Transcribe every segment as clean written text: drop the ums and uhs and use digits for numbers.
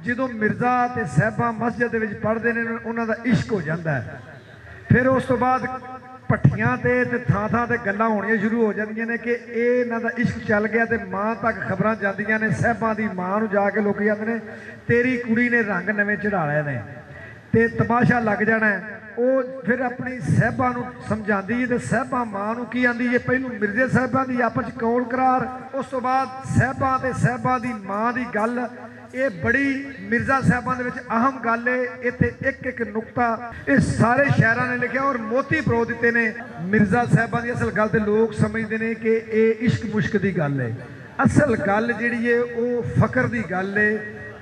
ਜਦੋਂ ਮਿਰਜ਼ਾ ਤੇ ਸਾਹਿਬਾਂ ਮਸਜਿਦ ਦੇ ਵਿੱਚ ਪੜ੍ਹਦੇ ਨੇ ਉਹਨਾਂ ਦਾ ਇਸ਼ਕ ਹੋ ਜਾਂਦਾ ਹੈ। ਫਿਰ ਉਸ ਤੋਂ ਬਾਅਦ ਭੱਠੀਆਂ ਤੇ ਥਾਂ ਥਾਂ ਤੇ ਗੱਲਾਂ ਹੋਣੀਆਂ ਸ਼ੁਰੂ ਹੋ ਜਾਂਦੀਆਂ ਨੇ ਕਿ ਇਹ ਇਹਨਾਂ ਦਾ ਇਸ਼ਕ ਚੱਲ ਗਿਆ ਤੇ ਮਾਂ ਤੱਕ ਖਬਰਾਂ ਜਾਂਦੀਆਂ ਨੇ। ਸਾਹਿਬਾਂ ਦੀ ਮਾਂ ਨੂੰ ਜਾ ਕੇ ਲੋਕ ਕਹਿੰਦੇ ਨੇ ਤੇਰੀ ਕੁੜੀ ਨੇ ਰੰਗ ਨਵੇਂ ਚੜਾ ਲਏ ਨੇ ਤੇ ਤਮਾਸ਼ਾ ਲੱਗ ਜਾਣਾ। ਉਹ ਫਿਰ ਆਪਣੀ ਸਾਹਿਬਾਂ ਨੂੰ ਸਮਝਾਉਂਦੀ ਹੈ ਤੇ ਸਾਹਿਬਾਂ ਮਾਂ ਨੂੰ ਕੀ ਆਂਦੀ ਹੈ, ਪਹਿਲੋਂ ਮਿਰਜ਼ੇ ਸਾਹਿਬਾਂ ਦੀ ਆਪਸ 'ਚ ਕੌਲ ਕਰਾਰ, ਉਸ ਤੋਂ ਬਾਅਦ ਸਾਹਿਬਾਂ ਤੇ ਸਾਹਿਬਾਂ ਦੀ ਮਾਂ ਦੀ ਗੱਲ। ਇਹ ਬੜੀ ਮਿਰਜ਼ਾ ਸਾਹਿਬਾਂ ਦੇ ਵਿੱਚ ਅਹਿਮ ਗੱਲ ਹੈ। ਇੱਥੇ ਇੱਕ ਇੱਕ ਨੁਕਤਾ ਇਹ ਸਾਰੇ ਸ਼ਾਇਰਾਂ ਨੇ ਲਿਖਿਆ ਔਰ ਮੋਤੀ ਪਰੋ ਦਿੱਤੇ ਨੇ ਮਿਰਜ਼ਾ ਸਾਹਿਬਾਂ ਦੀ। ਅਸਲ ਗੱਲ ਤੇ ਲੋਕ ਸਮਝਦੇ ਨੇ ਕਿ ਇਹ ਇਸ਼ਕ ਮੁਸ਼ਕ ਦੀ ਗੱਲ ਹੈ। ਅਸਲ ਗੱਲ ਜਿਹੜੀ ਹੈ ਉਹ ਫਕਰ ਦੀ ਗੱਲ ਹੈ,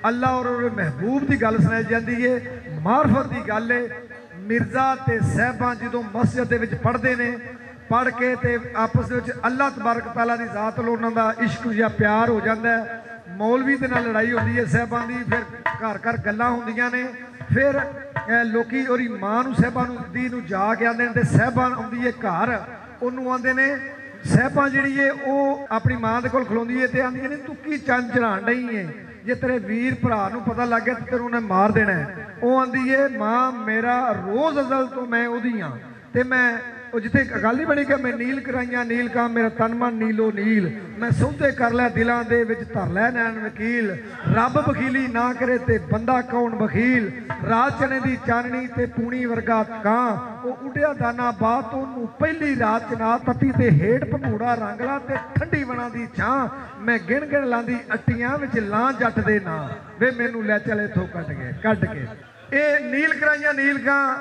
ਅੱਲਾ ਔਰ ਉਹਦੇ ਮਹਿਬੂਬ ਦੀ ਗੱਲ ਸੁਣਾਈ ਜਾਂਦੀ ਹੈ, ਮਾਰਫਤ ਦੀ ਗੱਲ ਹੈ। ਮਿਰਜ਼ਾ ਤੇ ਸਾਹਿਬਾਂ ਜਦੋਂ ਮਸਜਿਦ ਦੇ ਵਿੱਚ ਪੜ੍ਹਦੇ ਨੇ, ਪੜ੍ਹ ਕੇ ਤੇ ਆਪਸ ਦੇ ਵਿੱਚ ਅੱਲਾ ਤਬਾਰਕ ਤਾਲਾ ਦੀ ਜ਼ਾਤ ਵੱਲੋਂ ਉਹਨਾਂ ਦਾ ਇਸ਼ਕ ਜਾਂ ਪਿਆਰ ਹੋ ਜਾਂਦਾ ਹੈ। ਮੌਲਵੀ ਦੇ ਨਾਲ ਲੜਾਈ ਹੁੰਦੀ ਹੈ ਸਾਹਿਬਾਂ ਦੀ, ਫਿਰ ਘਰ ਘਰ ਗੱਲਾਂ ਹੁੰਦੀਆਂ ਨੇ। ਫਿਰ ਲੋਕੀ ਉਹਦੀ ਮਾਂ ਨੂੰ ਸਾਹਿਬਾਂ ਨੂੰ ਜਾ ਕੇ ਆਉਂਦੇ ਨੇ ਤੇ ਸਾਹਿਬਾਂ ਆਉਂਦੀ ਹੈ ਘਰ, ਉਹਨੂੰ ਆਉਂਦੇ ਨੇ ਸਾਹਿਬਾਂ ਜਿਹੜੀ ਹੈ ਉਹ ਆਪਣੀ ਮਾਂ ਦੇ ਕੋਲ ਖਲੋਂਦੀ ਹੈ ਤੇ ਆਉਂਦੀਆਂ ਨੇ ਤੂੰ ਕੀ ਚੰਨ ਚੜਾਉਣ ਡਈ ਹੈ, ਜੇ ਤੇਰੇ ਵੀਰ ਭਰਾ ਨੂੰ ਪਤਾ ਲੱਗ ਗਿਆ ਤਾਂ ਤੈਨੂੰ ਉਹਨੇ ਮਾਰ ਦੇਣਾ। ਉਹ ਆਂਦੀ ਹੈ ਮਾਂ ਮੇਰਾ ਰੋਜ਼ ਅਜ਼ਲ ਤੋਂ ਮੈਂ ਉਹਦੀ ਹਾਂ ਤੇ ਮੈਂ ਉਹ ਜਿੱਥੇ ਗੱਲ ਨਹੀਂ ਬਣੀ ਕਿ ਮੈਂ ਨੀਲ ਕਰਾਈਆਂ ਨੀਲ ਕਾਂ ਮੇਰਾ ਤਨ ਮਨ ਨੀਲੋ ਨੀਲ, ਮੈਂ ਸੌਦੇ ਕਰ ਲੈ ਦਿਲਾਂ ਦੇ ਵਿੱਚ ਧਰ ਲੈ ਨੈਣ ਵਕੀਲ, ਰੱਬ ਵਕੀਲੀ ਨਾ ਕਰੇ ਤੇ ਬੰਦਾ ਕੌਣ ਵਕੀਲ, ਰਾਤ ਚਨੇ ਦੀ ਚਾਨਣੀ ਤੇ ਪੂਣੀ ਵਰਗਾ ਕਾਂ, ਉਹ ਉੱਡਿਆ ਦਾਨਾ ਬਾਤ ਉਹਨੂੰ ਪਹਿਲੀ ਰਾਤ ਚਨਾ ਤੱਤੀ ਤੇ ਹੇਠ ਭੰਗੂੜਾ ਰੰਗਲਾ ਤੇ ਠੰਡੀ ਵਣਾ ਦੀ ਛਾਂ, ਮੈਂ ਗਿਣ ਗਿਣ ਲਾਂਦੀ ਅੱਟੀਆਂ ਵਿੱਚ ਲਾਂ ਜੱਟ ਦੇ ਨਾਂ, ਵੇ ਮੈਨੂੰ ਲੈ ਚਲੇ ਇੱਥੋਂ ਕੱਢ ਕੇ। ਇਹ ਨੀਲ ਕਰਾਈਆਂ ਨੀਲ ਕਾਂ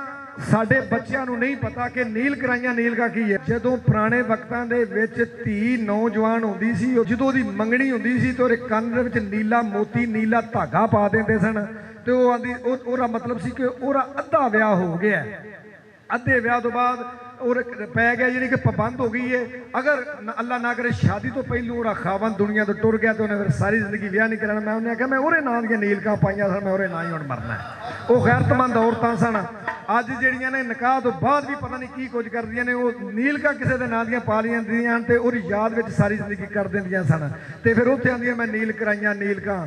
ਸਾਡੇ ਬੱਚਿਆਂ ਨੂੰ ਨਹੀਂ ਪਤਾ ਕਿ ਨੀਲ ਕਰਾਈਆਂ ਨੀਲ ਕਾ ਕੀ ਹੈ। ਜਦੋਂ ਪੁਰਾਣੇ ਵਕਤਾਂ ਦੇ ਵਿੱਚ ਧੀ ਨੌਜਵਾਨ ਹੁੰਦੀ ਸੀ, ਜਦੋਂ ਉਹਦੀ ਮੰਗਣੀ ਹੁੰਦੀ ਸੀ ਤੇ ਉਹਦੇ ਕੰਨ ਦੇ ਵਿੱਚ ਨੀਲਾ ਮੋਤੀ ਨੀਲਾ ਧਾਗਾ ਪਾ ਦਿੰਦੇ ਸਨ ਤੇ ਉਹ ਆਂਦੀ ਉਹਦਾ ਮਤਲਬ ਸੀ ਕਿ ਉਹਦਾ ਅੱਧਾ ਵਿਆਹ ਹੋ ਗਿਆ। ਅੱਧੇ ਵਿਆਹ ਤੋਂ ਬਾਅਦ और पै गया यानी कि पाबंद हो गई है। अगर अल्लाह ना करे शादी तो पहलू और खावन दुनिया तो टुर गया तो उन्हें फिर सारी जिंदगी विआह नहीं कराना। मैं उन्हें आख्या मैं ओरे नां दी नीलकां पाइयां सन, मैं ओरे नां ही हुण मरना है। वो गैरतमंद औरतां सन, अज जिहड़ियां ने निकाह तो बाद भी पता नहीं की कुछ करदियां ने, वो नीलकां किसी दे नां दियां पा लैंदियां ते ओहदी याद विच सारी जिंदगी कर दिंदियां सन ते फिर उत्थे आंदियां मैं नील कराइयां नीलकां।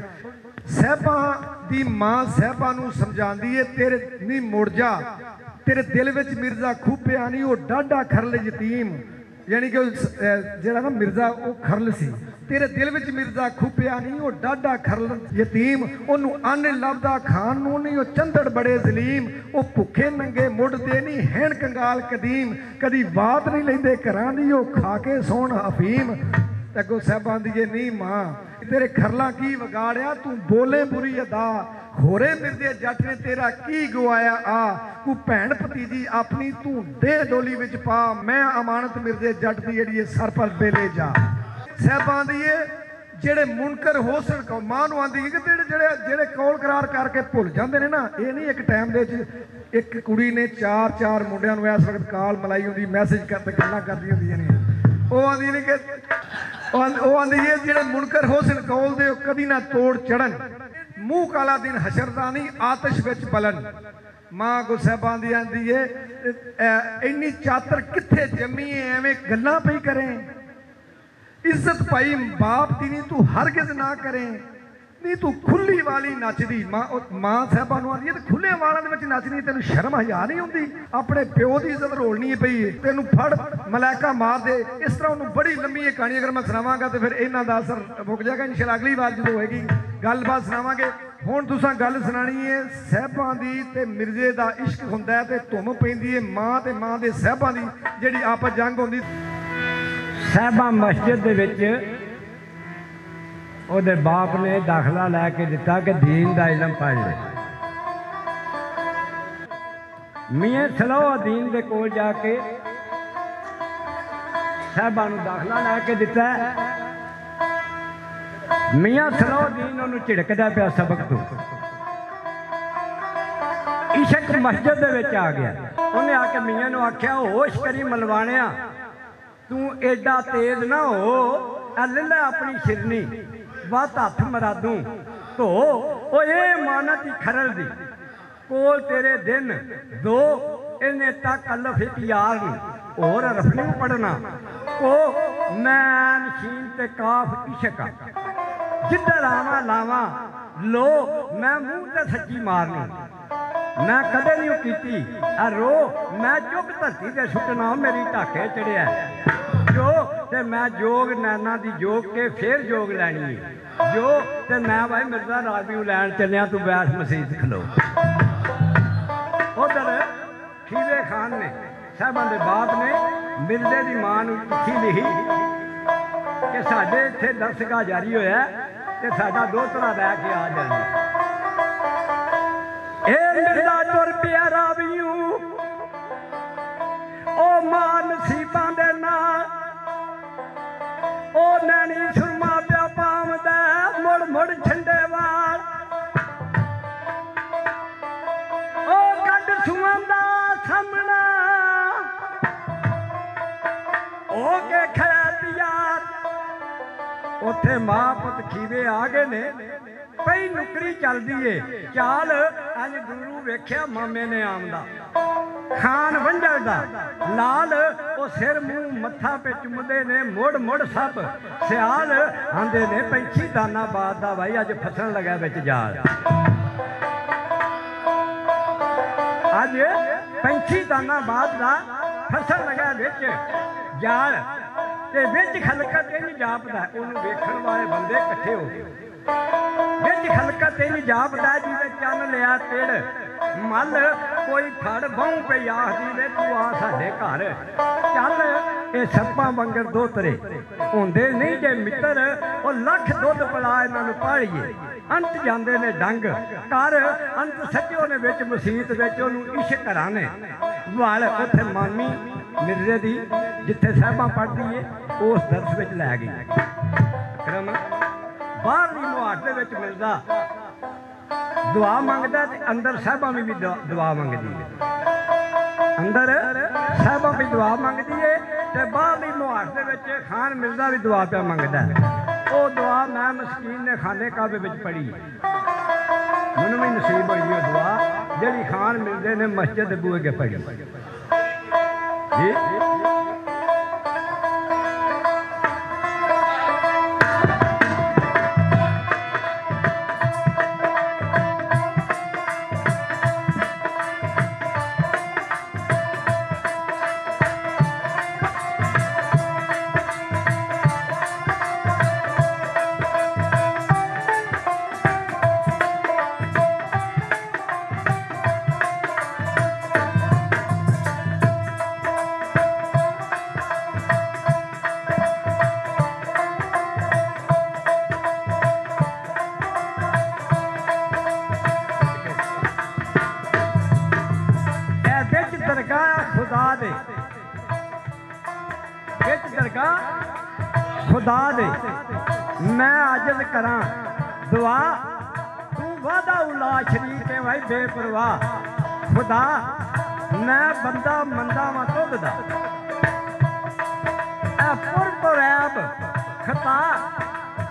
साहिबां दी मां साहिबां नूं समझांदी है तेरे नहीं मुड़ जा, तेरे दिल विच मिर्जा खूबिया नहीं, वो डाढा खरल यतीम, यानी कि जिहड़ा ना मिर्जा वो खरल सी, तेरे दिल विच मिर्जा खूबिया नहीं, वो डाढा खरल यतीम, ओनू अन्न लभदा खान नूं नहीं, वो चंदड़ बड़े जलीम, वो भुखे नंगे मुड़दे नहीं हैन कंगाल कदीम, कदी बात नहीं लैंदे घरां दी, वो खा के सौण अफीम। अगों साहिबां दी नहीं मां तेरे खरला की वगाड़िया, तू बोले बुरी अदा, होरे मिर्जे जट ने तेरा की गवाया आ, तू भैन भतीजी अपनी तू दे डोली विच पा, मैं अमानत मिर्जे जट दी जिहड़ी सर पर बेले जा। साहिबां दी जेड़े मुनकर हो सक मां नूं आंदी है कि जेड़े कौल करार करके भुल जांदे ने ना, ये नहीं एक टाइम दे विच एक कुड़ी ने चार मुंडियां नूं इस वक्त काल मलाई होंदी, मैसेज करते गल्लां करदी होंदियां ने, वो आंदी ने कि वो आंदी है जेड़े मुनकर होसन कौल दे कदी ना तोड़ चढ़न, मुँह काला दिन हशरदा नहीं आतिश विच बलन। मां को साहिबां दी आंदी है इन्नी चातर कित्थे जमी है, एवें गल्लां पई करें, इज्जत पाई बाप दी नहीं तू हरगिज ना करें, नहीं तू खुली वाली नचदी। मां साहिबां नूं आंदी है खुले वालां दे विच नचनी, तैनूं शर्म हया नहीं हुंदी, अपने प्यो दी इज्जत रोलनी पई, तैनूं फड़ मलैका मार दे। इस तरह उन्होंने बड़ी लंबी एक कहानी अगर मैं सुनावांगा तो फिर इन्हां दा असर मुक जाएगा। इंशाअल्लाह अगली बार जो होएगी गलबात सुनावांगे। हुण तुसां गल सुनानी है साहिबां दी ते मिर्जे दा इश्क हुंदा है ते धुम पैंदी है मां ते मां दे साहिबां दी जिहड़ी आपस जंग हुंदी। साहिबां मस्जिद दे विच ਉਹਦੇ बाप ने दाखला लैके दिता कि दीन का इलम पढ़ ले। मियाँ सलाहुद्दीन दे कोल जाके साहिबां नूं दाखला लैके दिता। मियाँ सलाहुद्दीन उन्होंने झिड़कदा पिया सबक तो, इशक मस्जिद दे विच आ गया। उन्हें आके मियाँ नूं आख्या होश करी मलवाणिया, तू एडा तेज ना हो, ले लै अपनी शिरनी बस हथ मरा दूं तो ओ ये मानत खरल दी कोल तेरे दिन दो इन्हें तक अल्लफ एक यार और रफनी पढ़ना ओ मैन शीन ते काफ इशक जिधर आवा लावा लो मैं मूँह ते सच्ची मारनी मैं कदे नहीं कीती रो मैं चुप धरती ते सुटना मेरी ढाके चढ़िया जो ते मैं जोग नैना दी जोग के फिर जोग लैनी जो ते मैं भाई मिर्जा राजू लैन चलिया तू बैठ मसीत खलो। उधर खीवे खान ने साहबां दे बाप ने मिर्जे दी मां नूं चिट्ठी लिखी कि साडे इत्थे दरसगाह जारी होया ते साडा दोहतरा लै के आ जाइए। ए मिर्जा तुर पिया रावियों ओ मां नसीबां दे नाल ओ नैनी सुरमा पिया पावदा मुड़ मुड़ झंडे वाल ओ गंढ सूआं दा सामना ओ के खैतिया उत्थे मां पुत खीवे आ गए ने पई नुकरी चलदी है चाल अज गुरु वेख्या मामे ने आमदा खान वंजल दा लाल ओ सिर मुंह मत्था पे चुमदे ने मुड़ मुड़ सब सियाल आंदे ने पंछी दानाबाद दा भाई अज फसन लगा विच जाल अज पंछी दानाबाद दा फसन लगा विच जाल ते विच खलकत नहीं जापदा ओनू वेखण वाले बंदे इकट्ठे हो गए विच खलकत नहीं जापदा जिवें चन लिया तिड़ मल कोई फड़ बाहू पे आखदी वे तू आ साडे घर चल ये सप्पां वंगर दोतरे होंदे नहीं जे मित्र ओ लख दुध पिला इन्हां नूं पाड़ीए अंत जांदे ने डंग कर अंत सच्चो ने विच मसीत विच ओनू इश्क कराने वाल उत्थे मामी मिर्जे दी जिथे साहबां पढ़दी है उस दरस विच लै गई अकरम बाहरली मुहाट दे विच मिर्जा दुआ मंगदा ते अंदर साहबां भी दुआ मंगदी है अंदर साहबां भी दुआ मंगदी है ते बाहरली मुहाट दे विच खान मिर्जा भी दुआ पिया मंगदा वो दुआ मैं मस्कीन ने खाने काबे विच पढ़ी मैनूं भी नसीब होई वो दुआ जिहड़ी खान मिर्जे ने मस्जिद दे बूहे अगे पढ़ी जी खुदा दे मैं आजद करा दुआ तू वादा उला शरीक है भाई बेपरवाह खुदा मैं बंदा मंदा वा तुद दा पुर पुरैब खता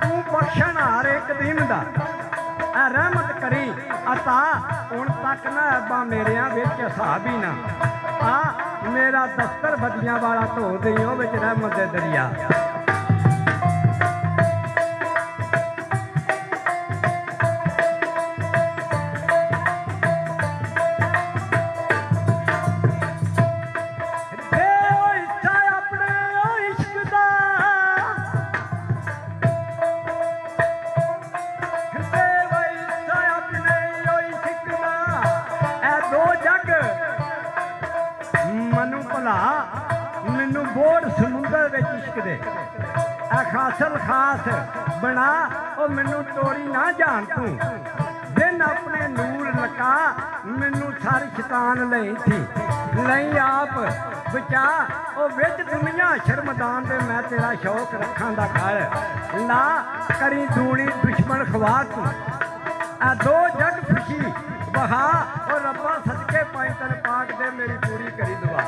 तू बख्शण हर एक दिन दा रहमत करी अता हुण तक ना अब्बा मेरिया विच हिसाब ही ना आ मेरा दफ्तर बदियां वाला धो दई ओ विच रहमत दे दरिया मैनू बोड़ समुंदर विच इश्क दे खासल खास बना ओ मैनू तोड़ी ना जान तू दिन अपने नूर लका मैनू सारी शैतान लई थी लई आप बचा ओ विच दुनिया शर्मदान दे मैं तेरा शौक रखां दा घर ना करी दूनी दुश्मन खवा तू आ दो जग खुशी बहा और रब्बा सदके पाई तन पाक दे मेरी पूरी करी दुआ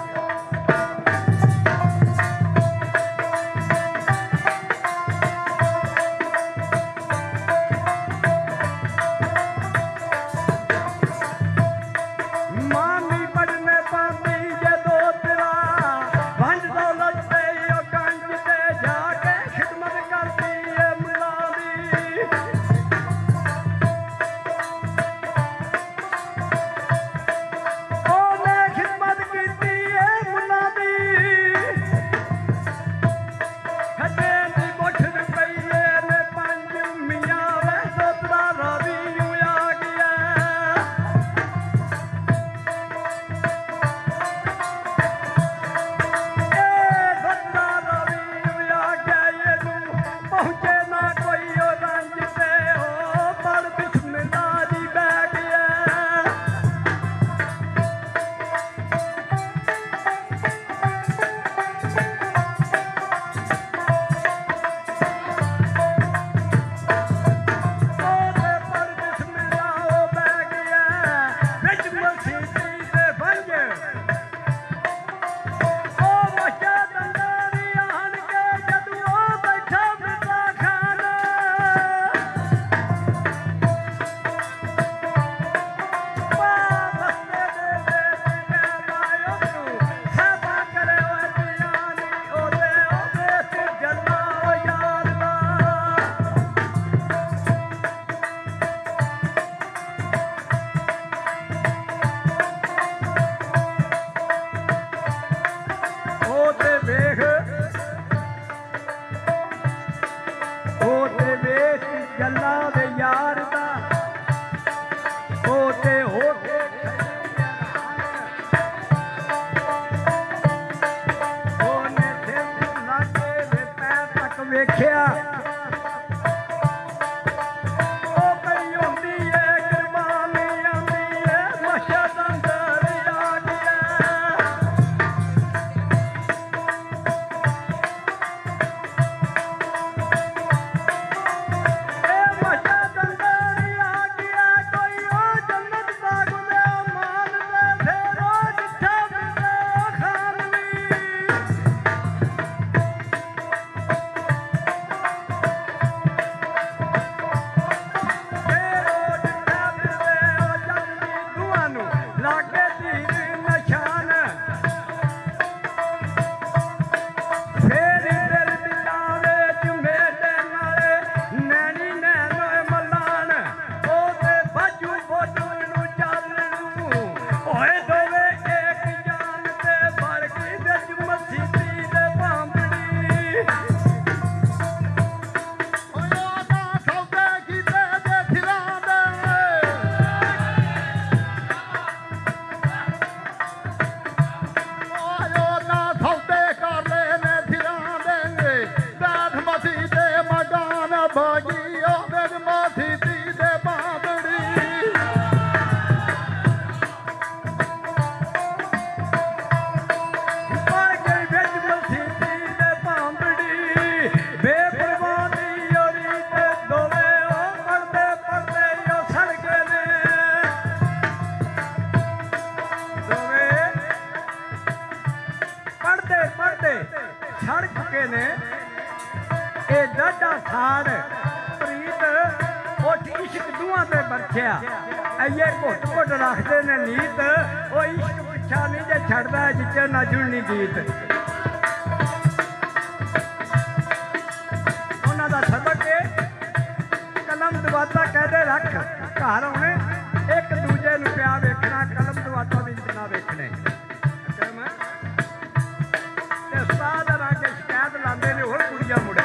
ਹਾੜ ਪ੍ਰੀਤ ਉਹ ਇਸ਼ਕ ਦੂਆਂ ਤੇ ਬਰਛਿਆ ਅਈਏ ਘੁੱਟ ਘੁੱਟ ਰੱਖਦੇ ਨੇ ਨੀਤ ਉਹ ਇਸ਼ਕ ਪਿੱਛਾ ਨਹੀਂ ਜੇ ਛੱਡਦਾ ਜਿੱਚੇ ਨਾ ਜੁੜਨੀ ਗੀਤ ਉਹਨਾਂ ਦਾ ਸਬਕ ਹੈ ਕਲਮ ਦਵਾਤਾ ਕਹਦੇ ਰੱਖ ਘਰ ਆਉਣੇ ਇੱਕ ਦੂਜੇ ਨੂੰ ਪਿਆ ਵੇਖਣਾ ਕਲਮ ਦਵਾਤਾ ਵੀ ਨਾ ਵੇਖਣੇ ਤੇ ਉਸਤਾਦ ਰਾਂ ਕੇ ਸ਼ਿਕਾਇਤ ਲਾਉਂਦੇ ਨੇ ਹੋਰ ਕੁੜੀਆਂ ਮੁੰਡੇ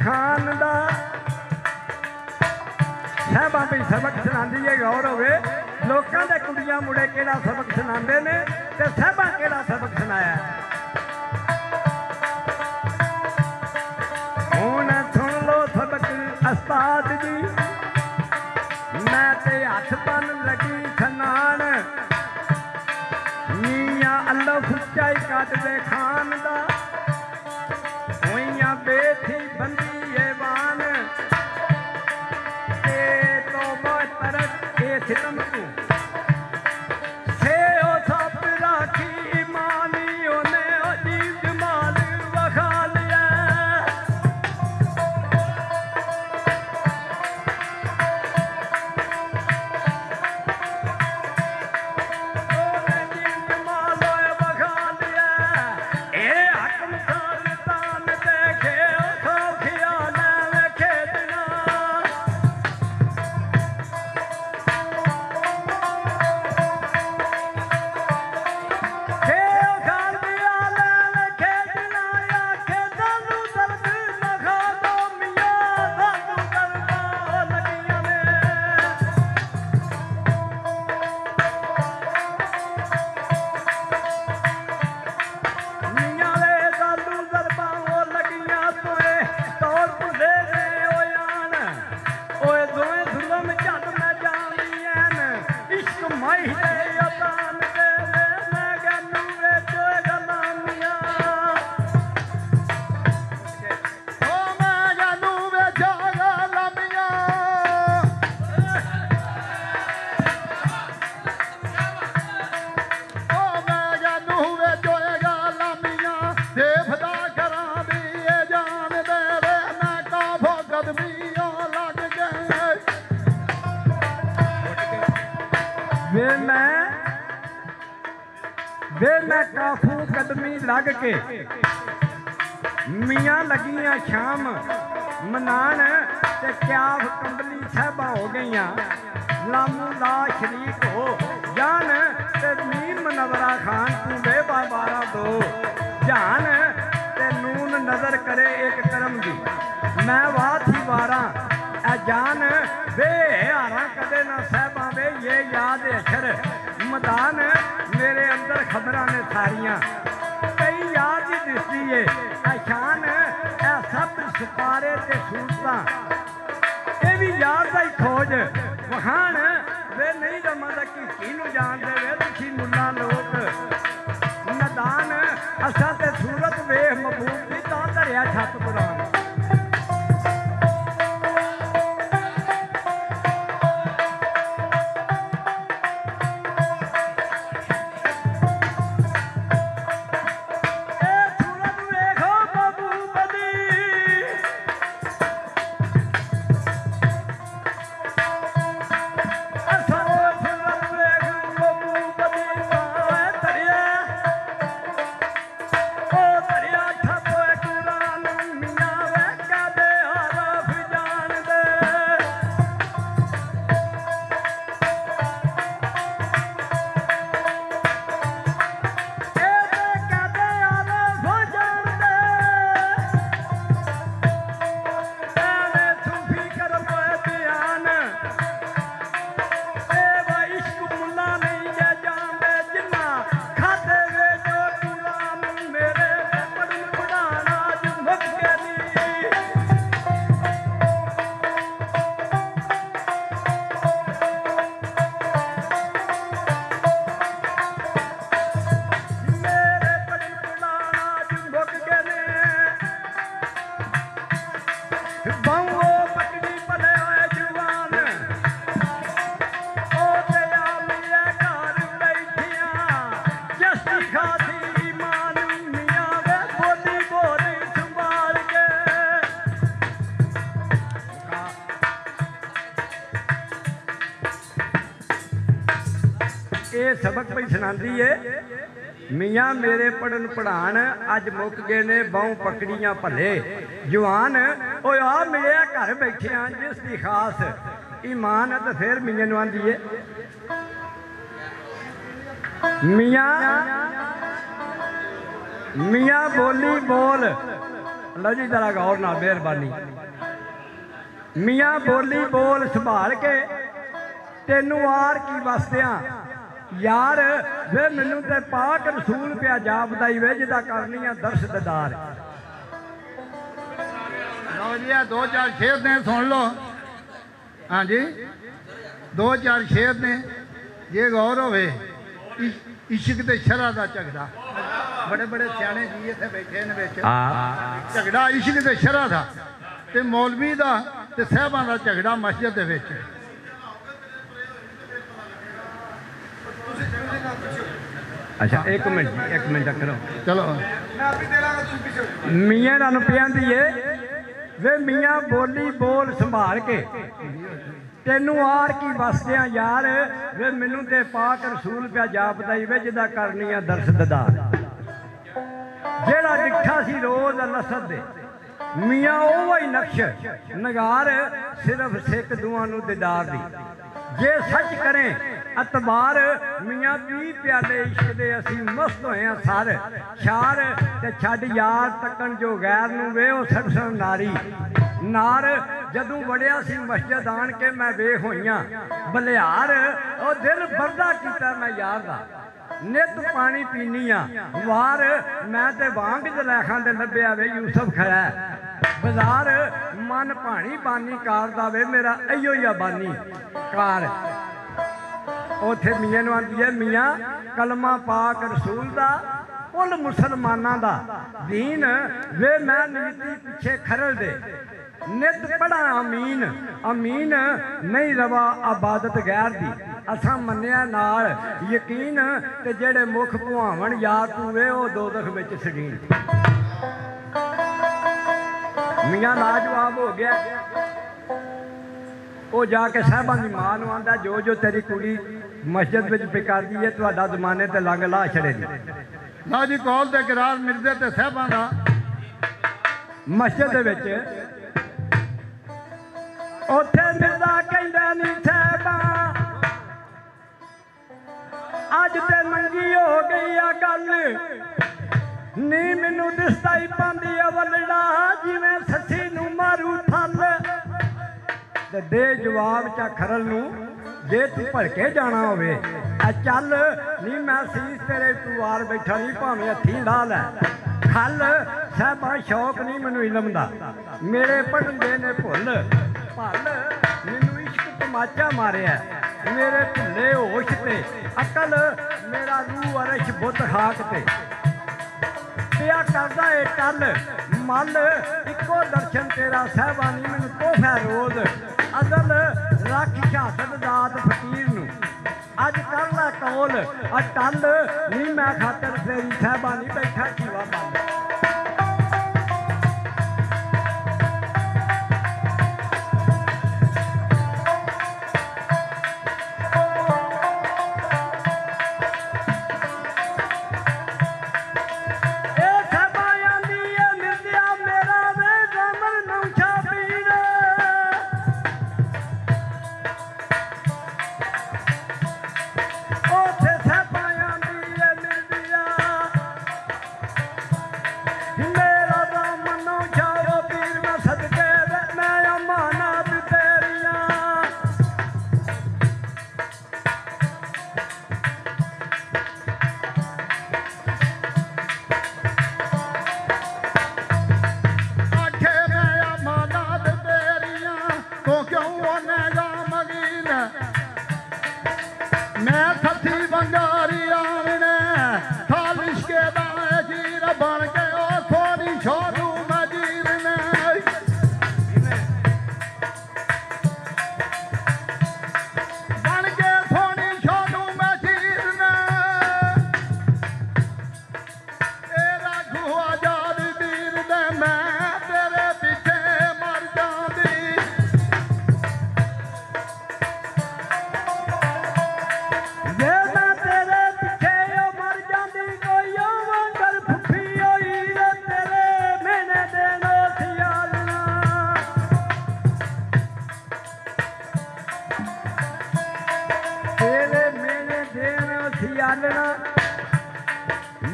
खान दा साहबा भी सबक सुनाती है गौर होवे लोगों के कुड़ियां मुड़े केड़ा सबक सुनाते ने ते साहबा केड़ा सबक सुनाया हुण सुन लो सबक उस्ताद जी मैं ते हथ पन लगी खनान मियां अल्लाह फुच्चाई कट दे खान दा होइयां बेथी बंदी सितम तू से ओ सब राखी मानी ओने अजीब जमाल वखा लिया ओने अजीब जमाल वखा लिया ए हकम सुल्तान देखे ओ खियाल वेखे दिना वे मैं काफू कदमी लग के मियाँ लगियां शाम ਮਨਾਣ ਤੇ ਕਿਆਫ ਕੰਬਲੀ ਸਾਹਿਬਾਂ ਹੋ ਗਈਆਂ ਲਾਮੂ ਲਾ ਸ਼ਰੀਕ ਹੋ ਜਾਨ ਤੇ ਮੀਰ ਮਨਵਰਾ ਖਾਨ ਤੂੰ ਵੇ ਬਾਬਾਰਾ ਦੋ ਜਾਨ ਤੇ ਨੂਨ ਨਜ਼ਰ ਕਰੇ ਇੱਕ ਕਰਮ ਦੀ ਮੈਂ ਵਾਥੀ ਵਾਰਾਂ ਐ ਜਾਨ ਵੇ ਹਾਰਾਂ ਕਦੇ ਨਾ ਸਾਹਿਬਾਂ ਵੇ ਇਹ ਯਾਦ ਅਖਰ ਮਦਾਨ ਮੇਰੇ ਅੰਦਰ ਖਬਰਾਂ ਨੇ ਸਾਰੀਆਂ ਕਈ ਯਾਦ ਹੀ ਦਿਸਦੀ ਏ ਐ ਸ਼ਾਨ ਐ ਸਭ ਸਿਤਾਰੇ ਤੇ ਸੂਰਤਾਂ ਇਹ ਵੀ ਯਾਦ ਦਾ ਹੀ ਖੋਜ ਵਹਾਣ ਵੇ ਨਹੀਂ ਰਮਾ ਦਾ ਕੀ ਨੂੰ ਜਾਣਦੇ ਵੇ ਤੁਸੀਂ ਮੁੱਲਾ ਲੋਕ ਨਦਾਨ ਅਸਾਂ ਤੇ ਸੂਰਤ ਵੇਖ ਮਬੂਬ ਦੀ ਤਾਂ ਧਰਿਆ ਛੱਤ ਕੁਰਾਨ सबक पई सुनांदी है मियाँ मेरे पढ़न पढ़ान अज मुक गए ने बाहू पकड़ियां भले जवान ओ आ मिले घर बैठे हैं जिसकी खास ईमान तो फिर मियाँ नूं आंदी है मियाँ मियाँ बोली बोल लो जी जरा गौर ना मेहरबानी मियाँ बोली बोल संभाल के तेनू आर की वसदियां यार वे मैनू ते पाक रसूल पिया जापदा वे जिदा करनी है दर्श ददार जी दो चार शेर ने सुन लो हाँ जी दो चार शेर ने जे गौर होवे इश्क ते शरह दा झगड़ा बड़े बड़े सियाने जी इत्थे बैठे ने विच झगड़ा इश्क ते शरह दा ते मौलवी दा ते साहबां दा झगड़ा मस्जिद दे विच अच्छा एक मिनट करो चलो मियाँ नानू पियांदी है वे मियाँ बोली बोल संभाल के तेनू आर की वसदियां यार वे मैनू ते पाक रसूल पिया जापदा वे जिदा करनी है दर्श ददार जेड़ा डिठा सी रोज लसद दे मियाँ ओह ही नक्श नगार सिर्फ सिख दुआ नू दीदार दी जे सच करें अतबार मियाँ 20 प्याले इश्क दे असी मस्त होए हैं सार शार ते छड़ यार तकन जो गैर नू वे ओ सरसम नारी नार जदों वड़िया सी मस्जिद आन के मैं वेख होइयां बलिहार ओ दिल बरदा कीता मैं यार दा नित पानी पीनी आ वार मैं ते वांग जलैखां दे लभ्या वे यूसुफ खड़ा बाजार मन पानी बानी कार दा वे मेरा इहो ही बानी कार उथे मियाँ नूं आंदी है मियाँ कलमा पाक रसूल दा कुल मुसलमाना दा दीन वे मैं नीति पिछे खरल दे नित पढ़ा अमीन अमीन नहीं रवा आबादत गैर दी असां मन्निया नाल यकीन ते जेड़े मुख भुआवन यार तू वे ओ दोज़ख विच सजीन मियाँ लाजवाब हो गया वो जाके साहबां दी मां नूं आंदा जो जो तेरी कुड़ी मस्जिद विच पिकारदी है तुहाडा जमाने ते लंग ला छड़े दी ना जी कौल ते करार मिर्जे ते साहबां दा मस्जिद दे विच ਉੱਥੇ ਮਿਲਦਾ ਕਹਿੰਦਾ ਨੀ ਸਾਹਿਬਾ ਅੱਜ ਤੇ ਮੰਗੀ ਹੋ ਗਈ ਆ ਗੱਲ ਨੀ ਮੈਨੂੰ ਦਿਸਦਾ ਹੀ ਪਾਉਂਦੀ ਆ ਵੱਲੜਾ ਜਿਵੇਂ ਸੱਸੀ ਨੂੰ ਮਾਰੂ ਥੱਲ ਤੇ ਦੇ ਜਵਾਬ ਚਾ ਖਰਲ ਨੂੰ ਜੇ ਤੂੰ ਭੜਕੇ ਜਾਣਾ ਹੋਵੇ ਆ ਚੱਲ ਨੀ ਮੈਂ ਸੀਸ ਤੇਰੇ ਤੂੰ ਵਾਰ ਬੈਠਾ ਨਹੀਂ ਭਾਵੇਂ ਹੱਥੀਂ ਲਾ ਲੈ ਖੱਲ ਸਾਹਿਬਾਂ ਸ਼ੌਕ ਨਹੀਂ ਮੈਨੂੰ ਇਲਮ ਦਾ ਮੇਰੇ ਪੜ੍ਹਦੇ ਨੇ ਭੁੱਲ ਭੱਲ ਮੈਨੂੰ ਇਸ਼ਕ ਤਮਾਚਾ ਮਾਰਿਆ ਮੇਰੇ ਭੁੱਲੇ ਹੋਸ਼ ਤੇ ਅਕਲ ਮੇਰਾ ਰੂਹ ਅਰਸ਼ ਬੁੱਤ ਖਾਕ ਤੇ ਪਿਆ ਕਰਦਾ ਏ ਟੱਲ ਮੱਲ ਇੱਕੋ ਦਰਸ਼ਨ ਤੇਰਾ ਸਾਹਿਬਾਂ ਨੀ ਮੈਨੂੰ ਤੋਹਫਾ ਰੋਜ਼ ਅਜ਼ਲ ਰੱਖ ਸ਼ਹਾਦਤ ਦਾਤ ਫਕੀਰ ਨੂੰ ਅੱਜ ਕਰ ਲੈ ਕੌਲ ਆ ਟੱਲ ਨੀ ਮੈਂ ਖਾਤਰ ਤੇਰੀ ਸਾਹਿਬਾਂ ਨੀ ਬੈਠਾ ਜੀਵਾ ਬੰਦ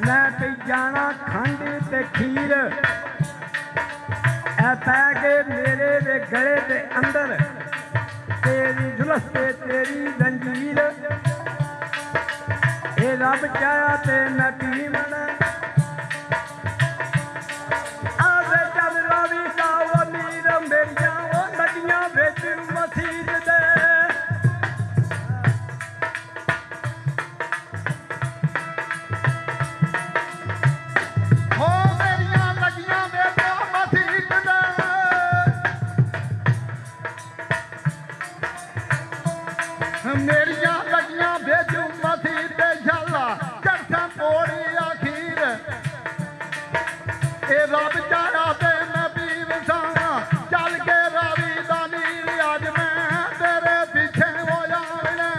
मैं पी जाना खंड ते खीर ऐ पै गए मेरे दे गले दे अंदर तेरी जुलस ते तेरी जंजीर ए रब चाया ते मैं पीवना आवे चल रावी दा वो मीर मेरिया वो लगियां विच मसीद दे मेरिया लगियां भेजू मसी ते झाला चरखा पोड़ी आखिर ए रब चाया ते मैं पीर सां चल के रावी दा नीर अज मैं तेरे पीछे हो जावना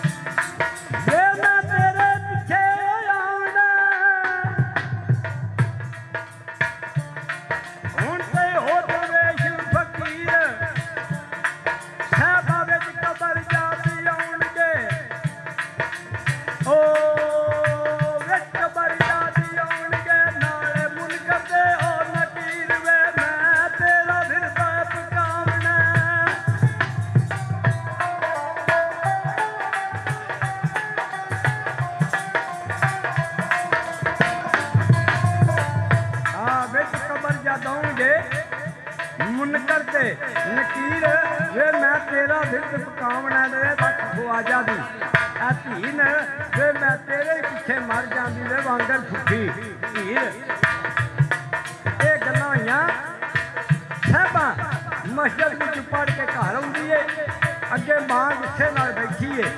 ये मैं तेरे पीछे हो जावना हुण ते हो दरवेश फकीर साहबा विच कबर जाती आउणगे ओ विच कबर जाती आउणगे नाले मुनकर दे ओ नकीर वे मैं तेरा फिरदा पकावना विच कबर जद आउणगे मुनकर ते नकीर वे मैं तेरा विरद पकावना दे तक ख्वाजा दी आ धीन वे मैं तेरे पिछे मर जांदी वे वांगर सुखी धीर ये गल्लां होईयां साहबा मस्जिद विच पढ़ के घर आउंदी है अगे मां गुस्से नाल बैठी है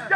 ਜੇ